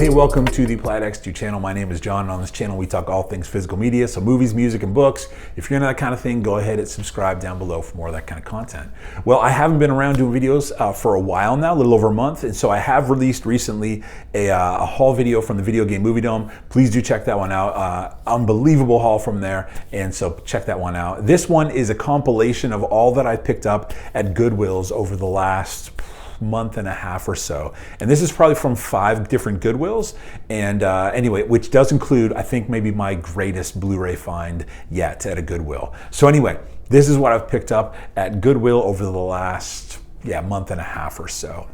hey, welcome to the Plaid X2 channel. My name is John, and on this channel we talk all things physical media, so movies, music, and books. If you're into that kind of thing, go ahead and subscribe down below for more of that kind of content. Well, I haven't been around doing videos for a while now, a little over a month, and so I have released recently a haul video from the Video Game Movie Dome. Please do check that one out. Unbelievable haul from there, and so check that one out. This one is a compilation of all that I picked up at Goodwill's over the last month and a half or so, and this is probably from 5 different Goodwills, and anyway, which does include, I think, maybe my greatest Blu-ray find yet at a Goodwill. So anyway, this is what I've picked up at Goodwill over the last month and a half or so.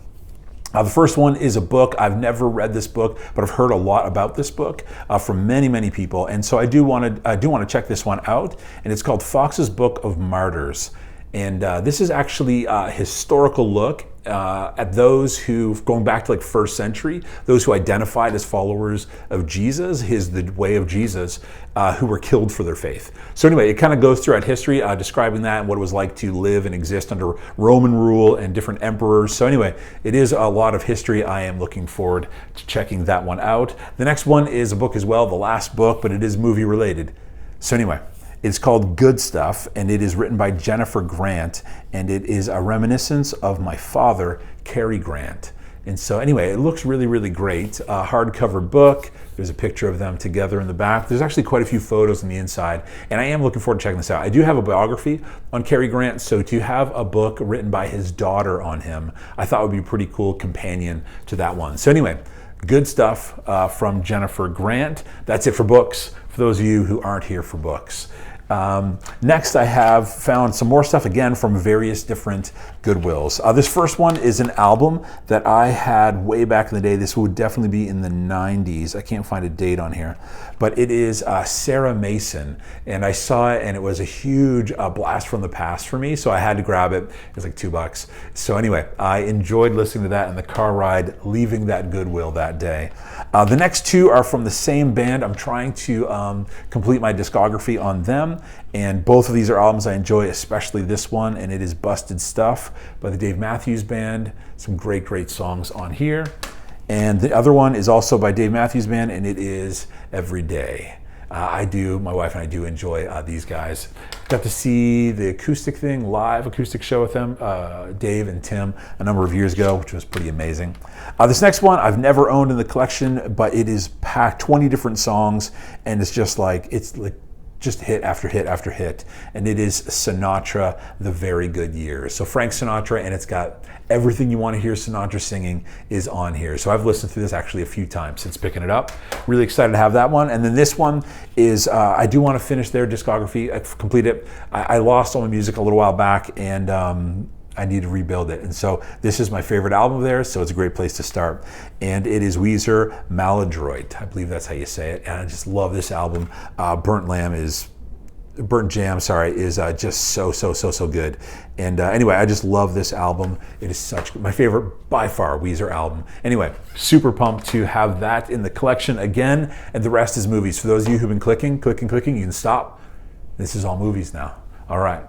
The first one is a book. I've never read this book, but I've heard a lot about this book from many people, and so I do want to check this one out. And it's called Fox's Book of Martyrs, and this is actually a historical look at those who, going back to like 1st century, those who identified as followers of Jesus, the way of Jesus, who were killed for their faith. So anyway, it kind of goes throughout history, describing that and what it was like to live and exist under Roman rule and different emperors. So anyway, it is a lot of history. I am looking forward to checking that one out. The next one is a book as well, the last book, but it is movie related. So anyway, it's called Good Stuff, and it is written by Jennifer Grant, and it is a reminiscence of my father, Cary Grant. And so anyway, it looks really great. Hardcover book. There's a picture of them together in the back. There's actually quite a few photos on the inside, and I am looking forward to checking this out. I do have a biography on Cary Grant, so to have a book written by his daughter on him, I thought would be a pretty cool companion to that one. So anyway, Good Stuff from Jennifer Grant. That's it for books, for those of you who aren't here for books. Next, I have found some more stuff again from various different Goodwills. This first one is an album that I had way back in the day. This would definitely be in the 90s. I can't find a date on here, but it is Sarah Mason, and I saw it and it was a huge blast from the past for me, so I had to grab it. It was like $2. So anyway, I enjoyed listening to that in the car ride leaving that Goodwill that day. The next 2 are from the same band. I'm trying to complete my discography on them, and both of these are albums I enjoy, especially this one, and it is Busted Stuff by the Dave Matthews Band. Some great songs on here. And the other one is also by Dave Matthews Band, and it is Every Day. My wife and I do enjoy these guys. Got to see the live acoustic show with them, Dave and Tim, a number of years ago, which was pretty amazing. This next one I've never owned in the collection, but it is packed 20 different songs, and it's just hit after hit after hit, and it is Sinatra, The Very Good Years. So Frank Sinatra, and it's got everything you want to hear Sinatra singing is on here. So I've listened to this actually a few times since picking it up. Really excited to have that one. And then this one is, I do want to finish their discography, complete it. I lost all my music a little while back, and I need to rebuild it. And so this is my favorite album of theirs, so it's a great place to start. And it is Weezer, Maladroit. I believe that's how you say it. And I just love this album. Burnt Jam is just so good. And anyway, I just love this album. It is my favorite by far Weezer album. Anyway, super pumped to have that in the collection again. And the rest is movies. For those of you who've been clicking, you can stop. This is all movies now. All right.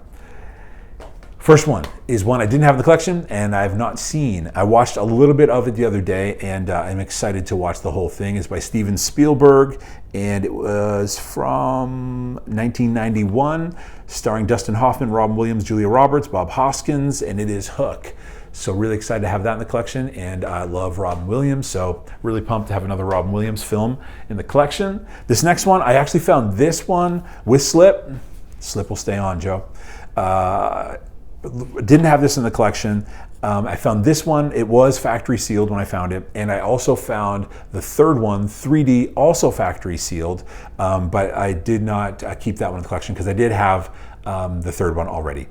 First one is one I didn't have in the collection and I have not seen. I watched a little bit of it the other day, and I'm excited to watch the whole thing. It's by Steven Spielberg, and it was from 1991, starring Dustin Hoffman, Robin Williams, Julia Roberts, Bob Hoskins, and it is Hook. So really excited to have that in the collection, and I love Robin Williams, so really pumped to have another Robin Williams film in the collection. This next one, I actually found this one with Slip. Slip will stay on, Joe. Didn't have this in the collection. I found this one. It was factory sealed when I found it, and I also found the third one, 3D, also factory sealed, but I did not keep that one in the collection because I did have the third one already.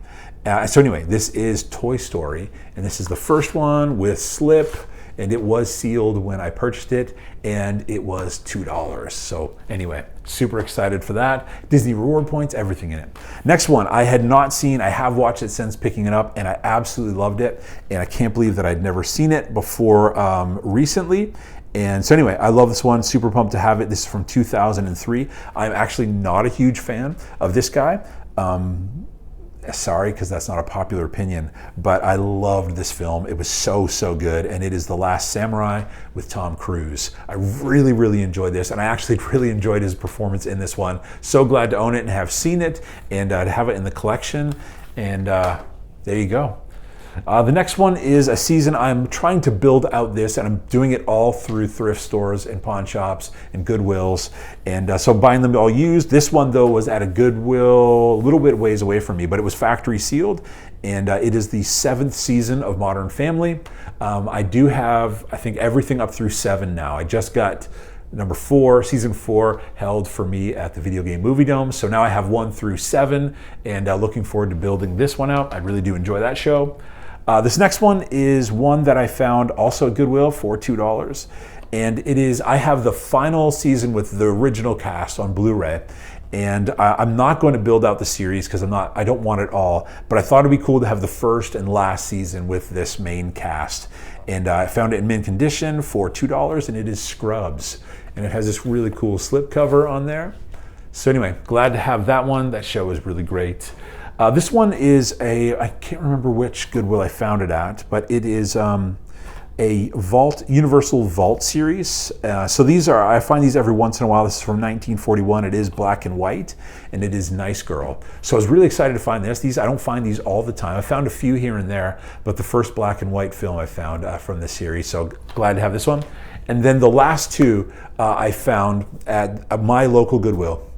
So anyway, this is Toy Story, and this is the first one with Slip, and it was sealed when I purchased it, and it was $2. So anyway, super excited for that. Disney reward points, everything in it. Next one, I had not seen. I have watched it since picking it up, and I absolutely loved it, and I can't believe that I'd never seen it before recently. And so anyway, I love this one, super pumped to have it. This is from 2003. I'm actually not a huge fan of this guy. sorry, because that's not a popular opinion, but I loved this film. It was so, so good, and it is The Last Samurai with Tom Cruise. I really, really enjoyed this, and I actually really enjoyed his performance in this one. So glad to own it and have seen it, and to have it in the collection, and there you go. The next one is a season. I'm trying to build out this, and I'm doing it all through thrift stores and pawn shops and Goodwills, and so buying them all used. This one, though, was at a Goodwill a little bit ways away from me, but it was factory sealed, and it is the 7th season of Modern Family. I do have, I think, everything up through 7 now. I just got number 4, season 4, held for me at the Video Game Movie Dome. So now I have 1 through 7, and looking forward to building this one out. I really do enjoy that show. This next one is one that I found also at Goodwill for $2. And it is, I have the final season with the original cast on Blu-ray. And I'm not going to build out the series because I don't want it all, but I thought it'd be cool to have the first and last season with this main cast. And I found it in mint condition for $2, and it is Scrubs. And it has this really cool slipcover on there. So anyway, glad to have that one. That show is really great. This one is I can't remember which Goodwill I found it at, but it is a Universal Vault series. So I find these every once in a while. This is from 1941. It is black and white, and it is Nice Girl. So I was really excited to find this. I don't find these all the time. I found a few here and there, but the first black and white film I found from this series. So glad to have this one. And then the last 2 I found at my local Goodwill.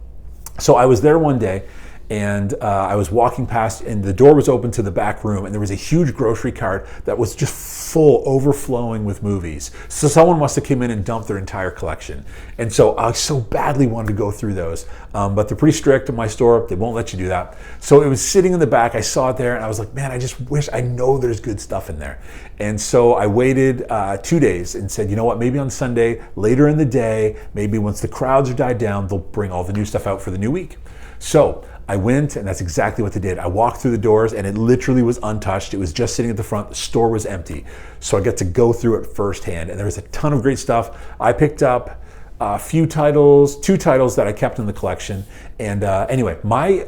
So I was there one day, and I was walking past, and the door was open to the back room, and there was a huge grocery cart that was just full, overflowing with movies. So someone must have come in and dumped their entire collection. And so I so badly wanted to go through those, but they're pretty strict in my store. They won't let you do that. So it was sitting in the back. I saw it there, and I was like, man, I just wish, I know there's good stuff in there. And so I waited 2 days and said, you know what, maybe on Sunday, later in the day, maybe once the crowds are died down, they'll bring all the new stuff out for the new week. So I went, and that's exactly what they did. I walked through the doors, and it literally was untouched. It was just sitting at the front. The store was empty. So I got to go through it firsthand, and there was a ton of great stuff. I picked up a few titles, 2 titles that I kept in the collection. And anyway, my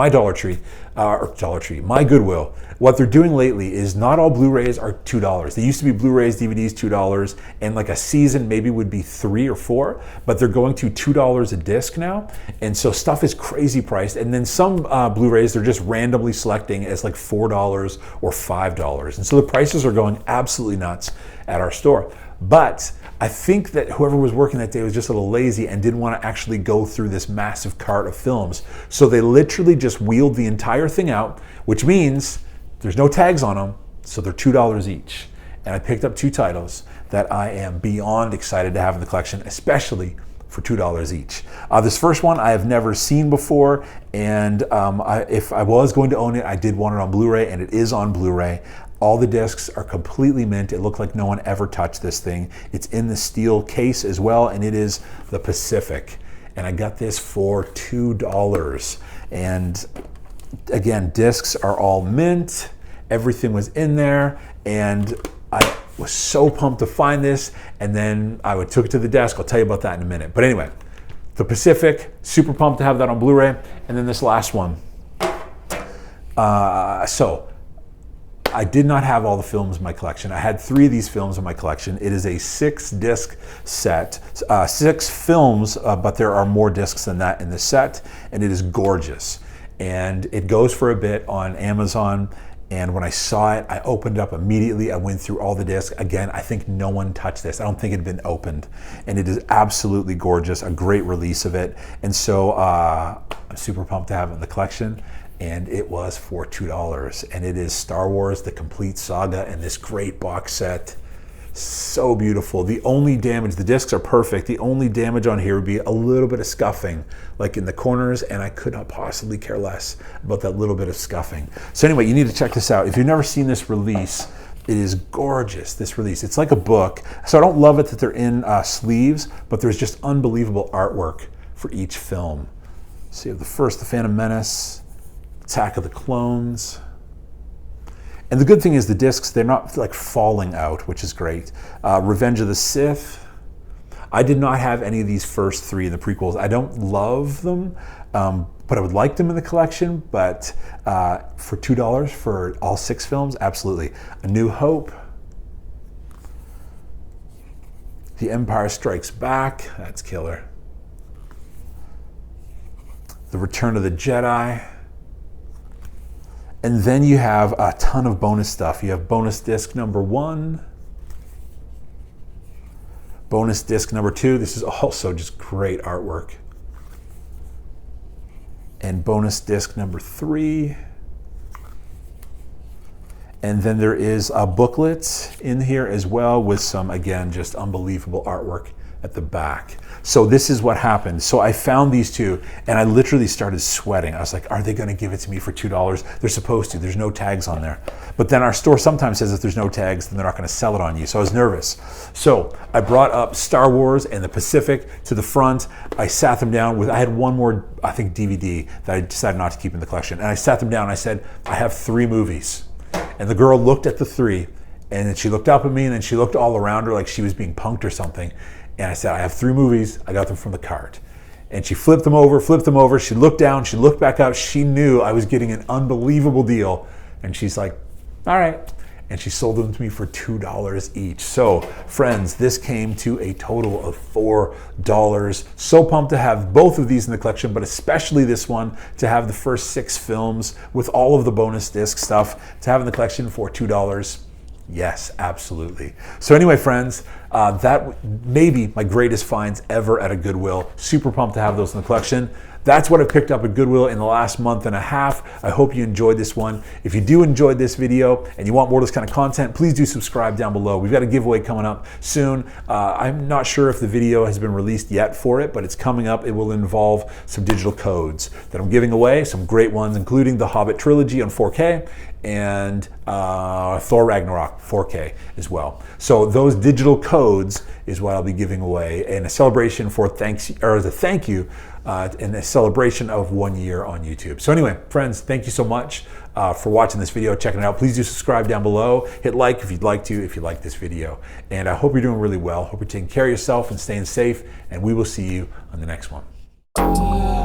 Dollar Tree, my Goodwill, what they're doing lately is not all Blu-rays are $2. They used to be Blu-rays, DVDs, $2, and like a season maybe would be $3 or $4, but they're going to $2 a disc now. And so stuff is crazy priced. And then some Blu-rays, they're just randomly selecting as like $4 or $5. And so the prices are going absolutely nuts at our store. But I think that whoever was working that day was just a little lazy and didn't want to actually go through this massive cart of films. So they literally just wheeled the entire thing out, which means there's no tags on them, so they're $2 each. And I picked up 2 titles that I am beyond excited to have in the collection, especially for $2 each. This first one I have never seen before, and if I was going to own it, I did want it on Blu-ray, and it is on Blu-ray. All the discs are completely mint. It looked like no one ever touched this thing. It's in the steel case as well, and it is The Pacific. And I got this for $2. And again, discs are all mint. Everything was in there, and I was so pumped to find this. And then I took it to the desk. I'll tell you about that in a minute. But anyway, The Pacific, super pumped to have that on Blu-ray. And then this last one. So I did not have all the films in my collection. I had 3 of these films in my collection. It is a 6-disc set, 6 films, but there are more discs than that in the set, and it is gorgeous. And it goes for a bit on Amazon, and when I saw it, I opened it up immediately. I went through all the discs. Again, I think no one touched this. I don't think it had been opened, and it is absolutely gorgeous, a great release of it. And so I'm super pumped to have it in the collection. And it was for $2. And it is Star Wars, The Complete Saga, and this great box set. So beautiful. The only damage, the discs are perfect. The only damage on here would be a little bit of scuffing, like in the corners, and I could not possibly care less about that little bit of scuffing. So anyway, you need to check this out. If you've never seen this release, it is gorgeous, this release. It's like a book. So I don't love it that they're in sleeves, but there's just unbelievable artwork for each film. So you have The Phantom Menace, Attack of the Clones. And the good thing is the discs, they're not like falling out, which is great. Revenge of the Sith. I did not have any of these first three in the prequels. I don't love them, but I would like them in the collection. But for $2 for all 6 films, absolutely. A New Hope, The Empire Strikes Back, that's killer. The Return of the Jedi. And then you have a ton of bonus stuff. You have bonus disc number 1. Bonus disc number 2. This is also just great artwork. And bonus disc number 3. And then there is a booklet in here as well with some, again, just unbelievable artwork at the back. So this is what happened. So I found these two and I literally started sweating. I was like, are they going to give it to me for $2? They're supposed to. There's no tags on there. But then our store sometimes says if there's no tags, then they're not going to sell it on you. So I was nervous. So I brought up Star Wars and the Pacific to the front. I sat them down with, I had one more, I think, DVD that I decided not to keep in the collection. And I sat them down and I said, I have 3 movies. And the girl looked at the 3 and then she looked up at me and then she looked all around her like she was being punked or something. And I said, I have 3 movies. I got them from the cart. And she flipped them over. She looked down, she looked back up. She knew I was getting an unbelievable deal. And she's like, all right. And she sold them to me for $2 each. So friends, this came to a total of $4. So pumped to have both of these in the collection, but especially this one, to have the first 6 films with all of the bonus disc stuff to have in the collection for $2. Yes, absolutely. So anyway, friends, that may be my greatest finds ever at a Goodwill. Super pumped to have those in the collection. That's what I picked up at Goodwill in the last month and a half. I hope you enjoyed this one. If you do enjoy this video and you want more of this kind of content, please do subscribe down below. We've got a giveaway coming up soon. I'm not sure if the video has been released yet for it, but it's coming up. It will involve some digital codes that I'm giving away, some great ones, including the Hobbit trilogy on 4K and Thor Ragnarok 4K as well. So those digital codes is what I'll be giving away in a celebration for thank you in a celebration of 1 year on YouTube. So anyway, friends, thank you so much for watching this video, checking it out. Please do subscribe down below. Hit like if you'd like to, if you like this video. And I hope you're doing really well. Hope you're taking care of yourself and staying safe. And we will see you on the next one.